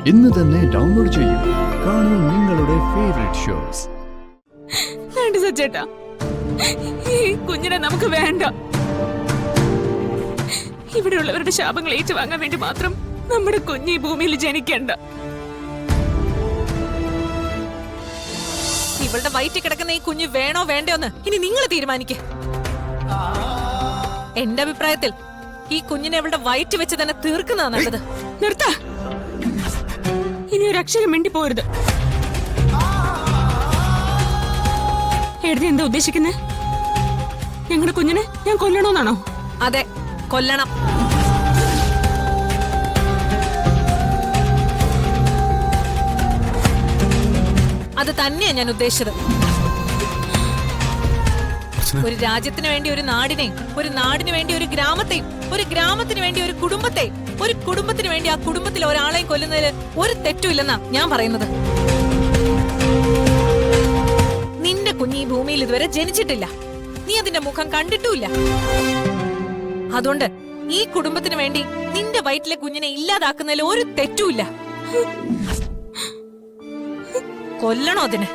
ഇന്ന് തന്നെ ഡൗൺലോഡ് ചെയ്യൂ. കാണൂ നിങ്ങളുടെ ഫേവറേറ്റ് ഷോസ്. വേണ്ട സച്ചേട്ടാ, ഈ കുഞ്ഞിനെ നമുക്ക് വേണ്ട. ഇവിടെയുള്ളവരുടെ ശാപങ്ങൾ ഏറ്റുവാങ്ങാൻ വേണ്ടി മാത്രം നമ്മുടെ കുഞ്ഞ് ഈ ഭൂമിയിൽ ജനിക്കണ്ട. ഇവളുടെ വയറ്റിൽ കിടക്കുന്ന ഈ കുഞ്ഞ് വേണോ വേണ്ടോന്ന് ഇനി നിങ്ങൾ തീരുമാനിക്കേ. എന്റെ അഭിപ്രായത്തിൽ ഈ കുഞ്ഞിനെ ഇവളുടെ വയറ്റ് വെച്ച് തന്നെ തീർക്കുന്നതാണ് നല്ലത്. നിർത്ത, ഇനി ഒരു അക്ഷരം മിണ്ടി പോരുത്. എഴുതി എന്താ ഉദ്ദേശിക്കുന്നത്? ഞങ്ങളുടെ കുഞ്ഞിനെ ഞാൻ കൊല്ലണോന്നാണോ? അതെ, കൊല്ലണം. അത് തന്നെയാ ഞാൻ ഉദ്ദേശിച്ചത്. ഒരു രാജ്യത്തിന് വേണ്ടി ഒരു നാടിനെയും, ഒരു നാടിന് വേണ്ടി ഒരു ഗ്രാമത്തെയും, ഒരു ഗ്രാമത്തിന് വേണ്ടി ഒരു കുടുംബത്തെയും, ഒരു കുടുംബത്തിന് വേണ്ടി ആ കുടുംബത്തിലെ ഒരാളെയും കൊല്ലുന്നതിൽ ഒരു തെറ്റുമില്ലെന്നാ ഞാൻ പറയുന്നത്. നിന്റെ കുഞ്ഞ് ഈ ഭൂമിയിൽ ഇതുവരെ ജനിച്ചിട്ടില്ല, നീ അതിന്റെ മുഖം കണ്ടിട്ടുമില്ല. അതുകൊണ്ട് ഈ കുടുംബത്തിന് വേണ്ടി നിന്റെ വയറ്റിലെ കുഞ്ഞിനെ ഇല്ലാതാക്കുന്നതിൽ ഒരു തെറ്റുമില്ല. കൊല്ലണോ അതിന്?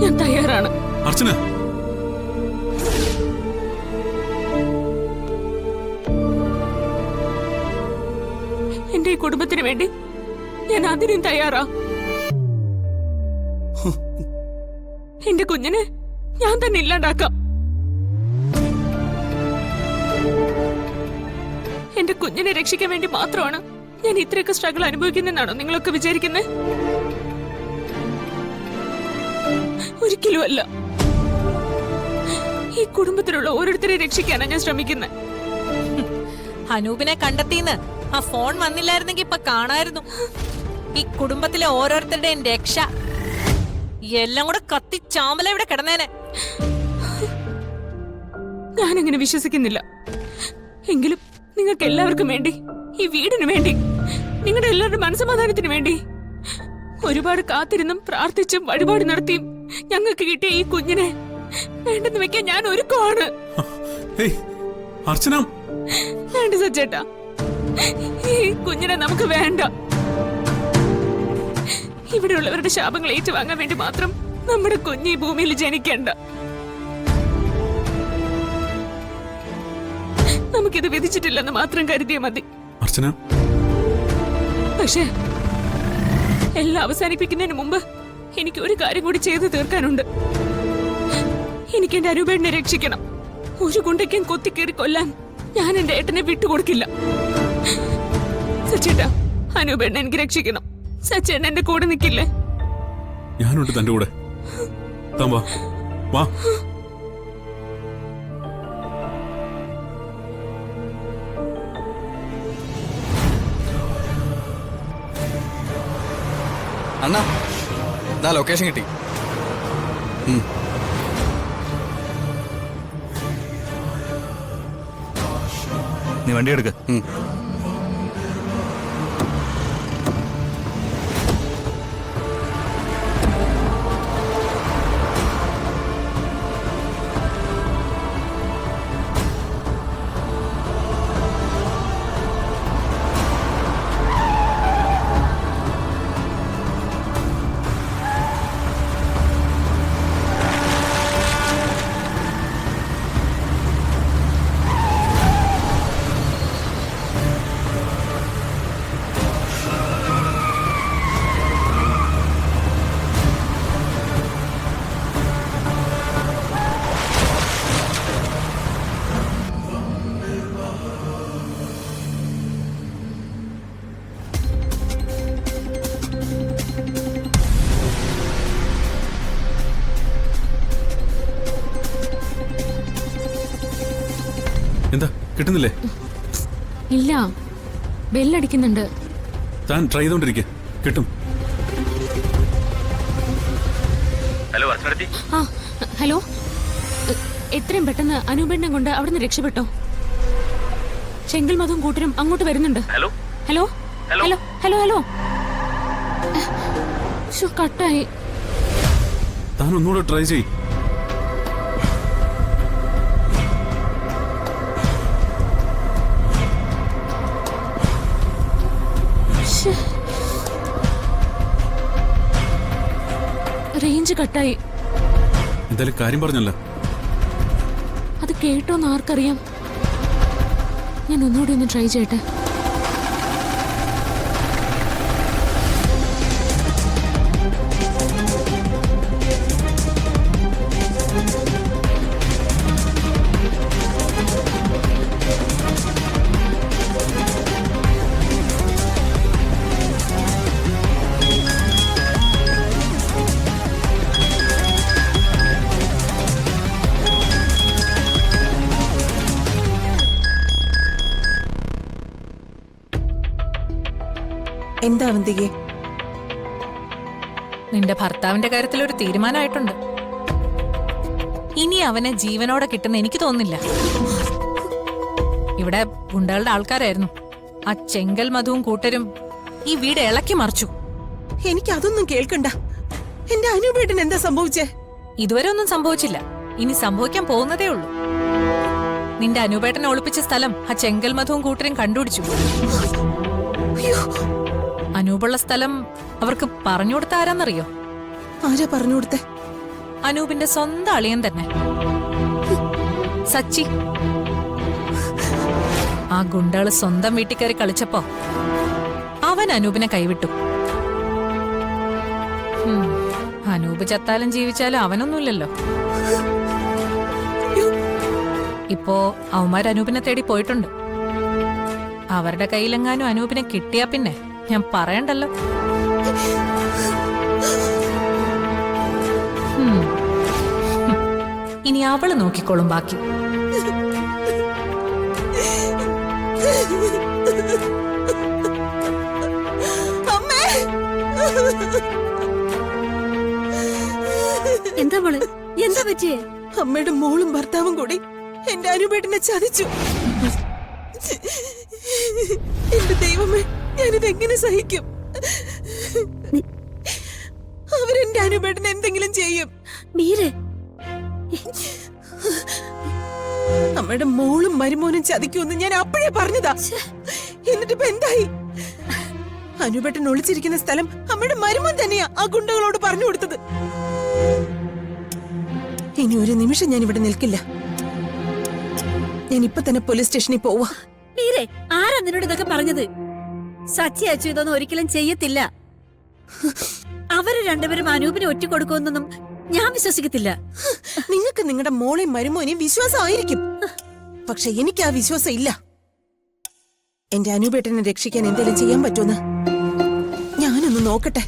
ഞാൻ തയ്യാറാണ്. അർച്ചന, എന്റെ ഈ കുടുംബത്തിന് വേണ്ടി ഞാൻ അതിനും തയ്യാറാ. എന്റെ കുഞ്ഞിനെ ഞാൻ തന്നെ ഇല്ലാണ്ടാക്കാം. എന്റെ കുഞ്ഞിനെ രക്ഷിക്കാൻ വേണ്ടി മാത്രമാണ് ഞാൻ ഇത്രയൊക്കെ സ്ട്രഗിൾ അനുഭവിക്കുന്നെന്നാണോ നിങ്ങളൊക്കെ വിചാരിക്കുന്നത്? ഒരിക്കലും അല്ല. ഈ കുടുംബത്തിലുള്ള ഓരോരുത്തരെ രക്ഷിക്കാനാണ് ഞാൻ ശ്രമിക്കുന്നത്. അനൂപിനെ കണ്ടെത്തിന്ന് ആ ഫോൺ വന്നില്ലായിരുന്നെങ്കിൽ ഇപ്പൊ കാണായിരുന്നു. ഈ കുടുംബത്തിലെ ഓരോരുത്തരുടെയും രക്ഷ എല്ലാം കൂടെ കത്തി ചാമ്പല ഇവിടെ കിടന്നേനെ. ഞാനങ്ങനെ വിശ്വസിക്കുന്നില്ല. എങ്കിലും നിങ്ങൾക്ക് എല്ലാവർക്കും വേണ്ടി, ഈ വീടിന് വേണ്ടി, നിങ്ങളുടെ എല്ലാവരുടെ മനസ്സമാധാനത്തിന് വേണ്ടി ഒരുപാട് കാത്തിരുന്നും പ്രാർത്ഥിച്ചും വഴിപാട് നടത്തിയും ഞങ്ങൾക്ക് കിട്ടിയ ഈ കുഞ്ഞിനെ വേണ്ടെന്ന് വെക്കാൻ ഞാൻ ഒരുക്കമാണ്. അർച്ചന, വേണ്ട സച്ചേട്ടാ, ഈ കുഞ്ഞിനെ നമുക്ക് വേണ്ട. ഇവിടെയുള്ളവരുടെ ശാപങ്ങൾ ഏറ്റുവാങ്ങാൻ വേണ്ടി മാത്രം നമ്മുടെ കുഞ്ഞ് ഈ ഭൂമിയിൽ ജനിക്കണ്ട. നമുക്കിത് വിധിച്ചിട്ടില്ലെന്ന് മാത്രം കരുതിയാൽ മതി. അർച്ചന, പക്ഷേ എല്ലാം അവസാനിപ്പിക്കുന്നതിന് മുമ്പ് എനിക്ക് ഒരു കാര്യം കൂടി ചെയ്തു തീർക്കാനുണ്ട്. എനിക്ക് എന്റെ അനൂപേട്ടനെ രക്ഷിക്കണം. ഒരു ഗുണ്ടയ്ക്കും കൊത്തിക്കേറി കൊല്ലാൻ ഞാൻ എന്റെ ഏട്ടനെ വിട്ടുകൊടുക്കില്ല. സച്ചേട്ടാ, അനൂപേട്ടനെ എനിക്ക് രക്ഷിക്കണം. സച്ചേട്ടൻ എന്റെ കൂടെ നിൽക്കില്ലേ? ഞാനുണ്ട് തന്റെ കൂടെ. വാ വാ. അണ്ണാ, ദാ ലൊക്കേഷൻ കിട്ടി. നീ വണ്ടി എടുക്ക. എന്താ കിട്ടുന്നില്ലേ? ഇല്ല, ബെല്ലടിക്കുന്നുണ്ട്. താൻ ട്രൈ ചെയ്തോണ്ടിരിക്കെ, കിട്ടും. ഹലോ അർച്ചനത്തി. ആ ഹലോ, എത്രയും പെട്ടെന്ന് അനൂപേണ്ണെ കൊണ്ട് അവിടുന്ന് രക്ഷപ്പെട്ടോ. ചെങ്കൽ മധുവും കൂട്ടരും അങ്ങോട്ട് വരുന്നുണ്ട്. Hello hello hello hello hello ശ്ശോ, കട്ടായി. താൻ ഒന്നുകൂടെ ട്രൈ ചെയ്. ശ്ശേ. റേഞ്ച് കട്ടായി. എന്തായാലും കാര്യം പറഞ്ഞല്ലോ. അത് കേട്ടോന്ന് ആർക്കറിയാം. ഞാൻ ഒന്നുകൂടി ഒന്ന് ട്രൈ ചെയ്യട്ടെ. എന്താ അവന്തികെ? നിന്റെ ഭർത്താവിന്റെ കാര്യത്തിൽ ഒരു തീരുമാനമായിട്ടുണ്ട്. ഇനി അവനെ ജീവനോടെ കിട്ടുന്ന എനിക്ക് തോന്നുന്നില്ല. ഇവിടെ ഗുണ്ടകളുടെ ആൾക്കാരായിരുന്നു. ആ ചെങ്കൽ മധുവും കൂട്ടരും ഈ വീട് ഇളക്കി മറിച്ചു. എനിക്ക് അതൊന്നും കേൾക്കണ്ട. എന്റെ അനുപേട്ടൻ എന്താ സംഭവിച്ചേ? ഇതുവരെ ഒന്നും സംഭവിച്ചില്ല. ഇനി സംഭവിക്കാൻ പോകുന്നതേ ഉള്ളൂ. നിന്റെ അനുപേട്ടനെ ഒളിപ്പിച്ച സ്ഥലം ആ ചെങ്കൽ മധുവും കൂട്ടരും കണ്ടുപിടിച്ചു. അനൂപുള്ള സ്ഥലം അവർക്ക് പറഞ്ഞു കൊടുത്ത ആരാന്നറിയോ? ആരാ പറഞ്ഞു കൊടുത്തേ? അനൂപിന്റെ സ്വന്തം അളിയൻ തന്നെ, സച്ചി. ആ ഗുണ്ടകള് സ്വന്തം വീട്ടിൽ കയറി കളിച്ചപ്പോ അവൻ അനൂപിനെ കൈവിട്ടു. അനൂപ് ചത്താലും ജീവിച്ചാലും അവനൊന്നുമില്ലല്ലോ. ഇപ്പോ അവന്മാർ അനൂപിനെ തേടി പോയിട്ടുണ്ട്. അവരുടെ കയ്യിലെങ്ങാനും അനൂപിനെ കിട്ടിയാ പിന്നെ ഞാൻ പറയണ്ടല്ലോ. ഇനി അവള് നോക്കിക്കോളും ബാക്കി. എന്താ മോള്, എന്താ പറ്റിയേ? അമ്മയുടെ മോളും ഭർത്താവും കൂടി എന്റെ അനുപേട്ടനെ ചതിച്ചു. എന്റെ ദൈവമേ, ഞാനിതെങ്ങനെ സഹിക്കും? അവരെന്റെ അനുപേട്ടന് എന്തെങ്കിലും ചെയ്യും. മീരെ, അമ്മയുടെ മോളും മരുമോനും ചതിക്കുമെന്ന് ഞാൻ അപ്പോഴേ പറഞ്ഞതാ. എന്നിട്ടിപ്പോ എന്തായി? അനുപേട്ടൻ ഒളിച്ചിരിക്കുന്ന സ്ഥലം അമ്മയുടെ മരുമോൻ തന്നെയാ ആ ഗുണ്ടകളോട് പറഞ്ഞു കൊടുത്തത്. ഇനി ഒരു നിമിഷം ഞാൻ ഇവിടെ നിൽക്കില്ല. ഞാൻ ഇപ്പൊ തന്നെ പോലീസ് സ്റ്റേഷനിൽ പോവാ. മീരെ, ആരാ നിന്നോട് ഇതൊക്കെ പറഞ്ഞത്? സച്ചി അച്ചു ഇതൊന്നും ഒരിക്കലും ചെയ്യത്തില്ല. അവര് രണ്ടുപേരും അനൂപിനെ ഒറ്റ കൊടുക്കുമെന്നൊന്നും ഞാൻ വിശ്വസിക്കത്തില്ല. നിങ്ങൾക്ക് നിങ്ങളുടെ മോളെയും മരുമോനെയും വിശ്വാസമായിരിക്കും, പക്ഷെ എനിക്ക് ആ വിശ്വാസം ഇല്ല. എന്റെ അനുപേട്ടനെ രക്ഷിക്കാൻ എന്തെങ്കിലും ചെയ്യാൻ പറ്റുമെന്ന് ഞാനൊന്ന് നോക്കട്ടെ.